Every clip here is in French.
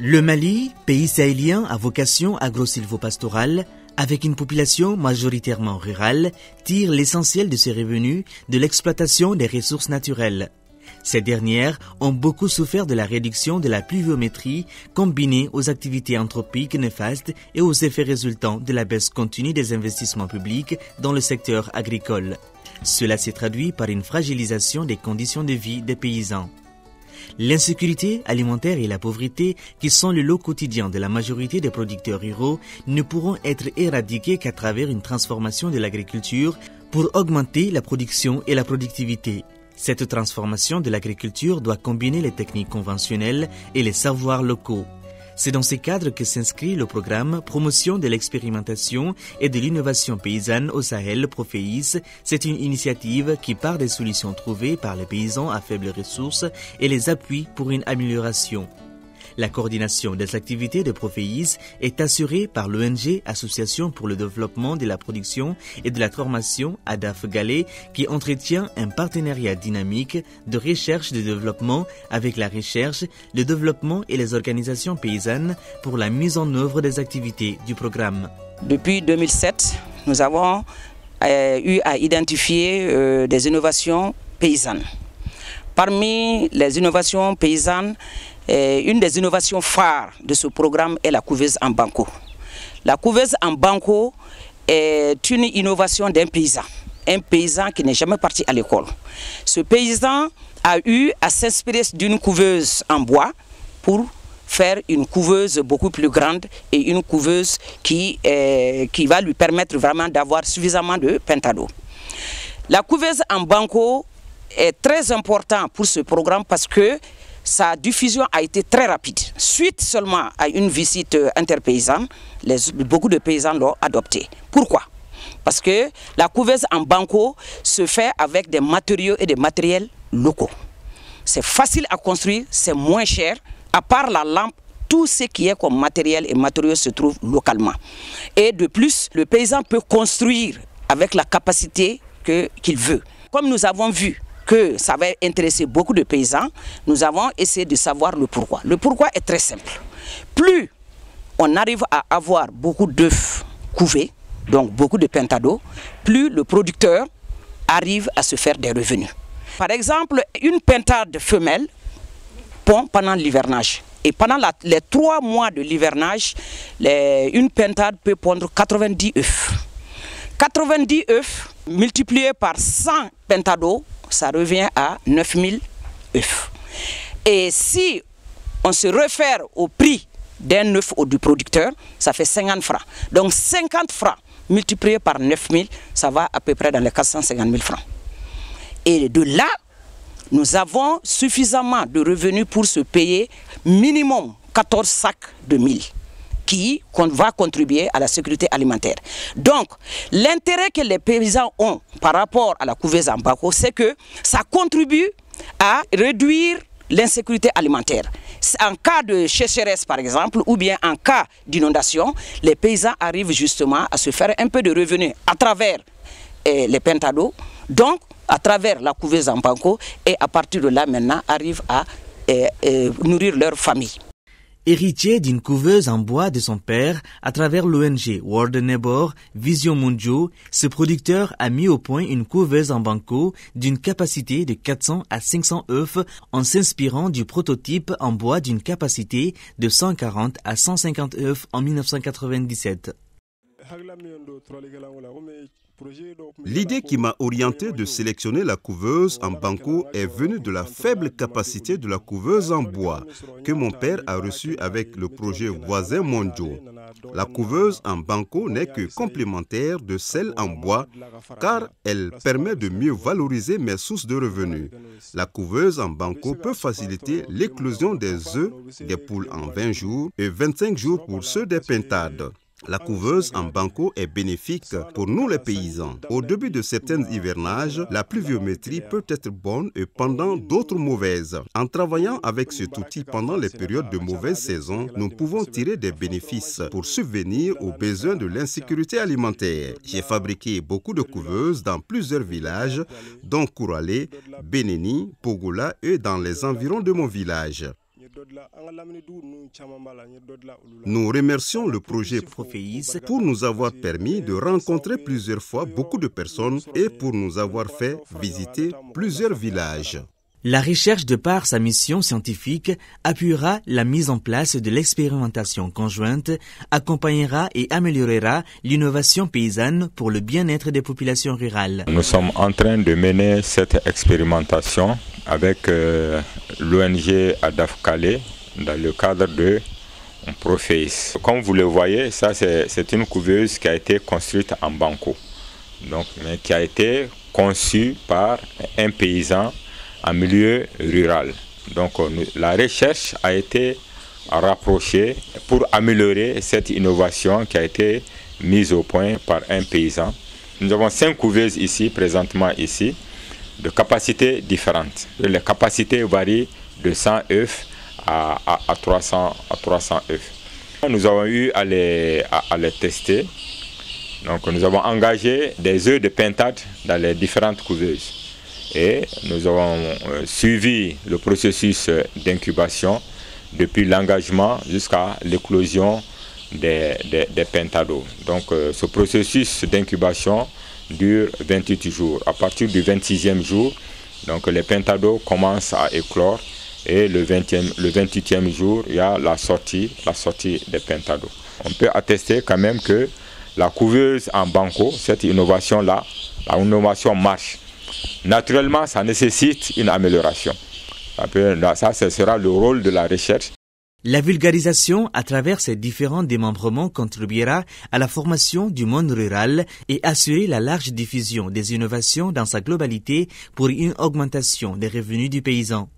Le Mali, pays sahélien à vocation agro-silvopastorale, avec une population majoritairement rurale, tire l'essentiel de ses revenus de l'exploitation des ressources naturelles. Ces dernières ont beaucoup souffert de la réduction de la pluviométrie combinée aux activités anthropiques néfastes et aux effets résultants de la baisse continue des investissements publics dans le secteur agricole. Cela s'est traduit par une fragilisation des conditions de vie des paysans. L'insécurité alimentaire et la pauvreté, qui sont le lot quotidien de la majorité des producteurs ruraux, ne pourront être éradiqués qu'à travers une transformation de l'agriculture pour augmenter la production et la productivité. Cette transformation de l'agriculture doit combiner les techniques conventionnelles et les savoirs locaux. C'est dans ce cadre que s'inscrit le programme Promotion de l'expérimentation et de l'innovation paysanne au Sahel, Profeis. C'est une initiative qui part des solutions trouvées par les paysans à faibles ressources et les appuie pour une amélioration. La coordination des activités de Profeis est assurée par l'ONG Association pour le développement de la production et de la formation ADAF Galé, qui entretient un partenariat dynamique de recherche et de développement avec la recherche, le développement et les organisations paysannes pour la mise en œuvre des activités du programme. Depuis 2007, nous avons eu à identifier des innovations paysannes. Parmi les innovations paysannes, une des innovations phares de ce programme est la couveuse en banco. La couveuse en banco est une innovation d'un paysan qui n'est jamais parti à l'école. Ce paysan a eu à s'inspirer d'une couveuse en bois pour faire une couveuse beaucoup plus grande et une couveuse qui va lui permettre vraiment d'avoir suffisamment de pentado. La couveuse en banco est très importante pour ce programme parce que sa diffusion a été très rapide. Suite seulement à une visite interpaysanne, beaucoup de paysans l'ont adoptée. Pourquoi? Parce que la couveuse en banco se fait avec des matériaux et des matériels locaux. C'est facile à construire, c'est moins cher. À part la lampe, tout ce qui est comme matériel et matériaux se trouve localement. Et de plus, le paysan peut construire avec la capacité qu'il veut. Comme nous avons vu que ça va intéresser beaucoup de paysans, nous avons essayé de savoir le pourquoi. Le pourquoi est très simple. Plus on arrive à avoir beaucoup d'œufs couvés, donc beaucoup de pentado, plus le producteur arrive à se faire des revenus. Par exemple, une pentade femelle pond pendant l'hivernage. Et pendant les 3 mois de l'hivernage, une pentade peut pondre 90 œufs. 90 œufs multipliés par 100 pentados, ça revient à 9000 œufs. Et si on se réfère au prix d'un œuf du producteur, ça fait 50 francs. Donc 50 francs multipliés par 9000, ça va à peu près dans les 450 000 francs. Et de là, nous avons suffisamment de revenus pour se payer minimum 14 sacs de mil qu'on va contribuer à la sécurité alimentaire. Donc, l'intérêt que les paysans ont par rapport à la couveuse en banco, c'est que ça contribue à réduire l'insécurité alimentaire. En cas de sécheresse, par exemple, ou bien en cas d'inondation, les paysans arrivent justement à se faire un peu de revenus à travers les pentados, donc à travers la couveuse en banco, et à partir de là, maintenant, arrivent à nourrir leur famille. Héritier d'une couveuse en bois de son père, à travers l'ONG World Neighbor Vision Mondiaux, ce producteur a mis au point une couveuse en banco d'une capacité de 400 à 500 œufs en s'inspirant du prototype en bois d'une capacité de 140 à 150 œufs en 1997. L'idée qui m'a orienté de sélectionner la couveuse en banco est venue de la faible capacité de la couveuse en bois que mon père a reçue avec le projet Voisins mondiaux. La couveuse en banco n'est que complémentaire de celle en bois car elle permet de mieux valoriser mes sources de revenus. La couveuse en banco peut faciliter l'éclosion des œufs des poules en 20 jours et 25 jours pour ceux des pintades. La couveuse en banco est bénéfique pour nous les paysans. Au début de certains hivernages, la pluviométrie peut être bonne et pendant d'autres mauvaises. En travaillant avec cet outil pendant les périodes de mauvaise saison, nous pouvons tirer des bénéfices pour subvenir aux besoins de l'insécurité alimentaire. J'ai fabriqué beaucoup de couveuses dans plusieurs villages, dont Kouralé, Bénéni, Pogola et dans les environs de mon village. Nous remercions le projet Proféis pour nous avoir permis de rencontrer plusieurs fois beaucoup de personnes et pour nous avoir fait visiter plusieurs villages. La recherche, de par sa mission scientifique, appuiera la mise en place de l'expérimentation conjointe, accompagnera et améliorera l'innovation paysanne pour le bien-être des populations rurales. Nous sommes en train de mener cette expérimentation avec l'ONG Adafkale dans le cadre de Proféis. Comme vous le voyez, ça c'est une couveuse qui a été construite en banco, donc, mais qui a été conçue par un paysan en milieu rural. Donc la recherche a été rapprochée pour améliorer cette innovation qui a été mise au point par un paysan. Nous avons 5 couveuses ici, présentement ici, de capacités différentes. Les capacités varient de 100 œufs à 300 œufs. Nous avons eu à les tester. Donc nous avons engagé des œufs de pintade dans les différentes couveuses. Et nous avons suivi le processus d'incubation depuis l'engagement jusqu'à l'éclosion des pentados. Donc ce processus d'incubation dure 28 jours. À partir du 26e jour, donc, les pentados commencent à éclore et le 28e jour, il y a la sortie des pentados. On peut attester quand même que la couveuse en banco, cette innovation-là, l'innovation marche. Naturellement, ça nécessite une amélioration. Ça, ce sera le rôle de la recherche. La vulgarisation à travers ces différents démembrements contribuera à la formation du monde rural et assurer la large diffusion des innovations dans sa globalité pour une augmentation des revenus du paysan.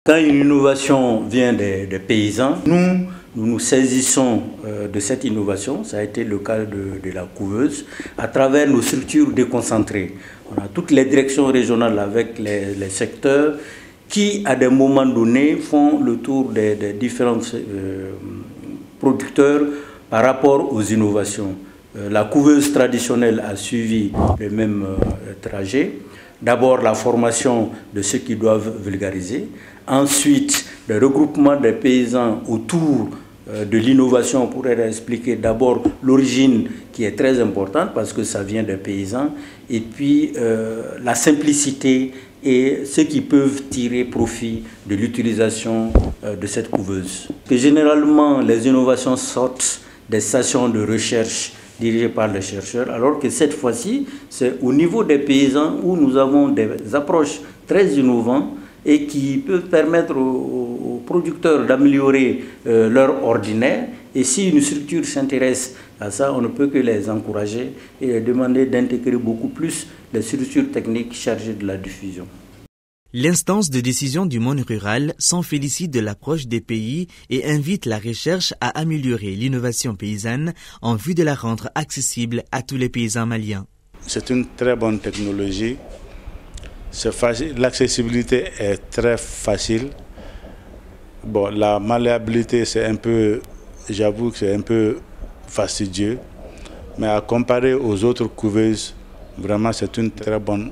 Quand une innovation vient des paysans, nous nous saisissons de cette innovation. Ça a été le cas de la couveuse, à travers nos structures déconcentrées. On a toutes les directions régionales avec les secteurs qui, à des moments donnés, font le tour des différents producteurs par rapport aux innovations. La couveuse traditionnelle a suivi le même trajet. D'abord, la formation de ceux qui doivent vulgariser. Ensuite, le regroupement des paysans autour de l'innovation pour expliquer d'abord l'origine qui est très importante parce que ça vient des paysans. Et puis, la simplicité et ceux qui peuvent tirer profit de l'utilisation de cette couveuse. Que généralement, les innovations sortent des stations de recherche dirigées par les chercheurs, alors que cette fois-ci, c'est au niveau des paysans où nous avons des approches très innovantes et qui peuvent permettre aux producteurs d'améliorer leur ordinaire. Et si une structure s'intéresse à ça, on ne peut que les encourager et les demander d'intégrer beaucoup plus les structures techniques chargées de la diffusion. L'instance de décision du monde rural s'en félicite de l'approche des pays et invite la recherche à améliorer l'innovation paysanne en vue de la rendre accessible à tous les paysans maliens. C'est une très bonne technologie. L'accessibilité est très facile. Bon, la malléabilité, c'est un peu, j'avoue que c'est un peu fastidieux. Mais à comparer aux autres couveuses, vraiment, c'est une très bonne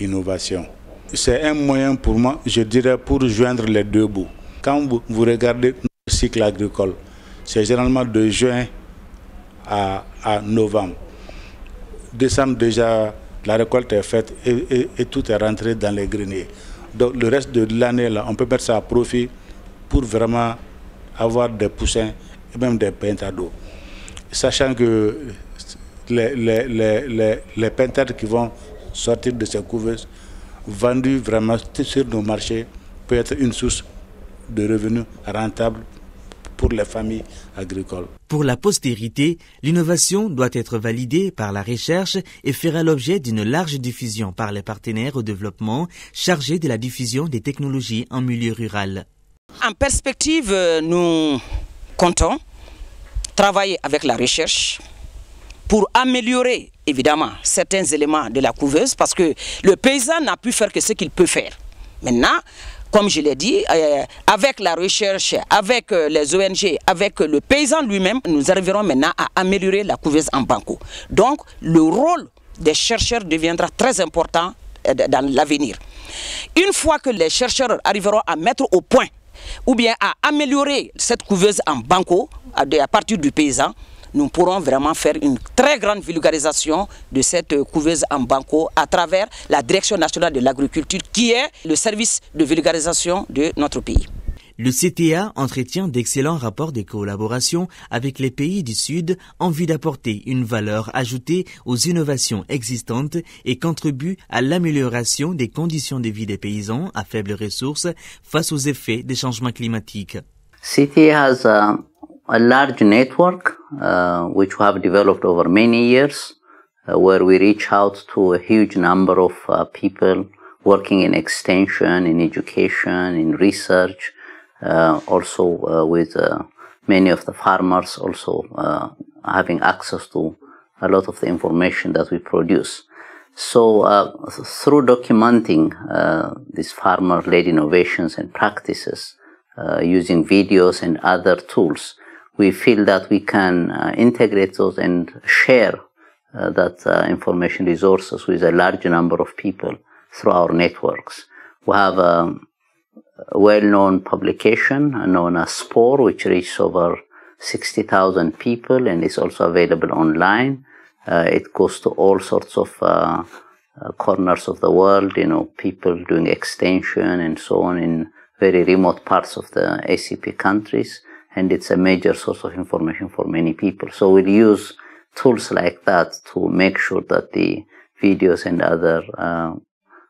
innovation. C'est un moyen pour moi, je dirais, pour joindre les deux bouts. Quand vous regardez le cycle agricole, c'est généralement de juin à novembre. Décembre déjà, la récolte est faite et tout est rentré dans les greniers. Donc le reste de l'année, là, on peut mettre ça à profit pour vraiment avoir des poussins et même des pentados. Sachant que les pentades qui vont sortir de ces couveuses, vendues vraiment sur nos marchés, peut être une source de revenus rentable pour les familles agricoles. Pour la postérité, l'innovation doit être validée par la recherche et fera l'objet d'une large diffusion par les partenaires au développement chargés de la diffusion des technologies en milieu rural. En perspective, nous comptons travailler avec la recherche pour améliorer évidemment certains éléments de la couveuse parce que le paysan n'a pu faire que ce qu'il peut faire. Maintenant, comme je l'ai dit, avec la recherche, avec les ONG, avec le paysan lui-même, nous arriverons maintenant à améliorer la couveuse en banco. Donc, le rôle des chercheurs deviendra très important dans l'avenir. Une fois que les chercheurs arriveront à mettre au point ou bien à améliorer cette couveuse en banco à partir du paysan, nous pourrons vraiment faire une très grande vulgarisation de cette couveuse en banco à travers la Direction nationale de l'agriculture qui est le service de vulgarisation de notre pays. Le CTA entretient d'excellents rapports de collaboration avec les pays du Sud en vue d'apporter une valeur ajoutée aux innovations existantes et contribue à l'amélioration des conditions de vie des paysans à faibles ressources face aux effets des changements climatiques. CTA has a large network which we have developed over many years where we reach out to a huge number of people working in extension, in education, in research, also with many of the farmers also having access to a lot of the information that we produce. So through documenting these farmer-led innovations and practices using videos and other tools, we feel that we can integrate those and share that information resources with a large number of people through our networks. We have a well-known publication known as SPORE, which reaches over 60,000 people and is also available online. It goes to all sorts of corners of the world, people doing extension and so on in very remote parts of the ACP countries. And it's a major source of information for many people. So we'll use tools like that to make sure that the videos and other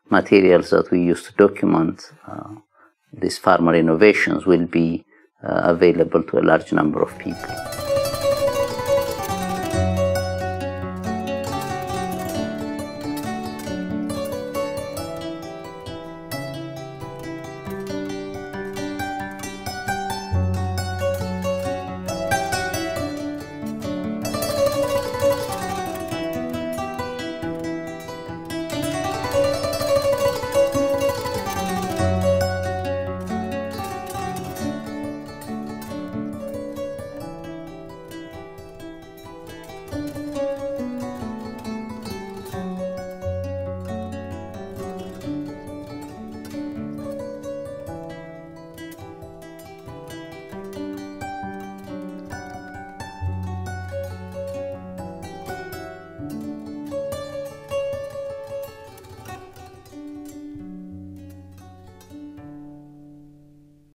materials that we use to document these farmer innovations will be available to a large number of people.